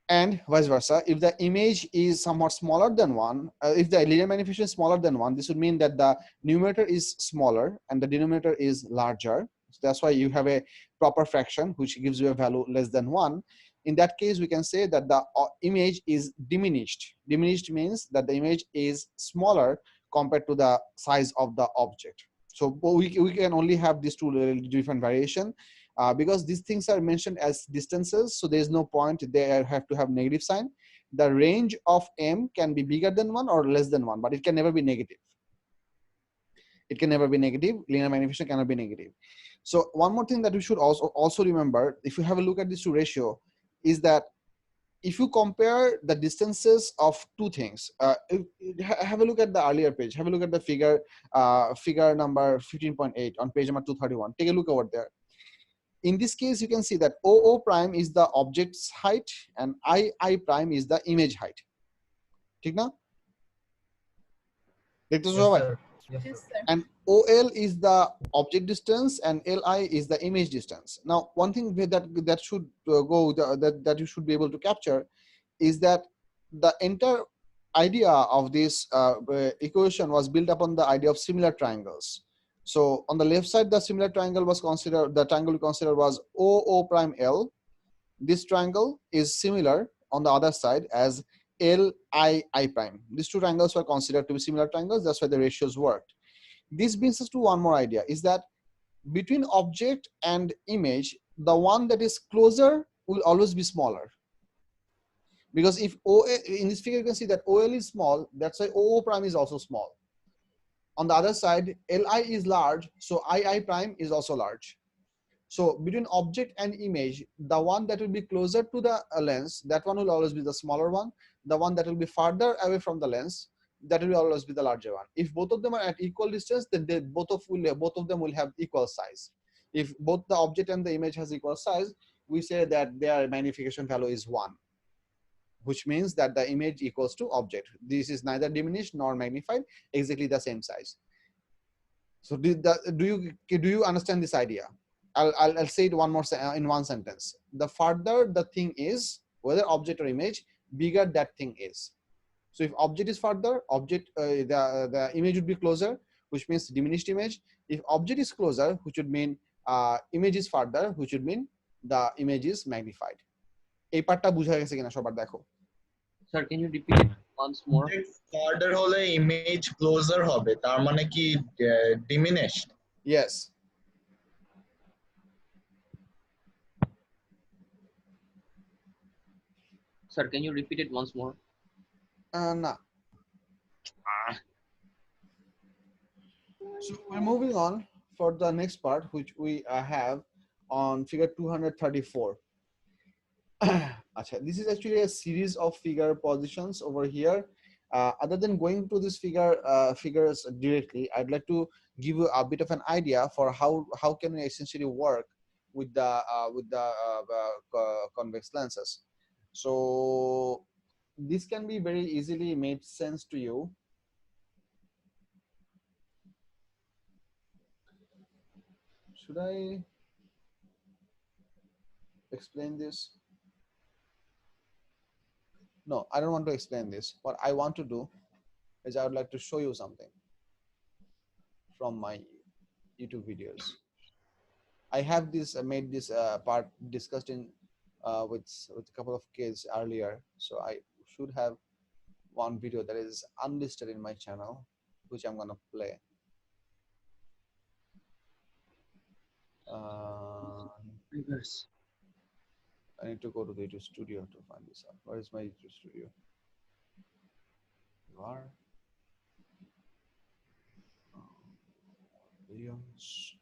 And vice versa, if the image is somewhat smaller than 1, if the linear magnification is smaller than 1, this would mean that the numerator is smaller and the denominator is larger. So that's why you have a proper fraction which gives you a value less than 1. In that case, we can say that the image is diminished. Diminished means that the image is smaller compared to the size of the object. So we can only have these two different variation. Because these things are mentioned as distances, so there is no point they have to have negative sign. The range of m can be bigger than 1 or less than 1, but it can never be negative. It can never be negative. Linear magnification cannot be negative. So one more thing that we should also remember, if you have a look at this two ratio, is that if you compare the distances of two things, have a look at the earlier page. Have a look at the figure, figure number 15.8 on page number 231. Take a look over there. In this case, you can see that OO prime is the object's height and II prime is the image height. ठीक ना? देखते हो भाई? Yes, sir. And OL is the object distance and LI is the image distance. Now, one thing that should that you should be able to capture is that the entire idea of this equation was built upon the idea of similar triangles. So on the left side, the similar triangle was considered, the triangle we considered was OO prime L. This triangle is similar on the other side as LI prime. These two triangles were considered to be similar triangles. That's why the ratios worked. This brings us to one more idea, is that between object and image, the one that is closer will always be smaller. Because if in this figure you can see that OL is small, that's why OO prime is also small. On the other side, LI is large, so II prime is also large. So between object and image, the one that will be closer to the lens, that one will always be the smaller one. The one that will be farther away from the lens, that will always be the larger one. If both of them are at equal distance, then both of them will have equal size. If both the object and the image has equal size, we say that their magnification value is 1. Which means that the image equals to object. This is neither diminished nor magnified, exactly the same size. So do you understand this idea? I'll say it one more in one sentence. The farther the thing is, whether object or image, bigger that thing is. So if object is farther, the image would be closer, which means diminished image. If object is closer, which would mean image is farther, which would mean the image is magnified. এই পার্টটা বুঝা গেছে কিনা সবার দেখো? Sir, can you repeat it once more? Farther হলে image closer হবে, তার মানে কি diminished? Yes. Sir, can you repeat it once more? No. So we're moving on for the next part, which we have on figure 234. This is actually a series of figure positions over here. Other than going to this figures directly, I'd like to give you a bit of an idea for how can we essentially work with the convex lenses. So this can be very easily made sense to you. Should I explain this? No, I don't want to explain this. What I want to do is I would like to show you something from my YouTube videos. I have this made this part discussed in with a couple of kids earlier, so I should have one video that is unlisted in my channel, which I'm gonna play. I need to go to the YouTube studio to find this out. Where is my YouTube studio? You are videos.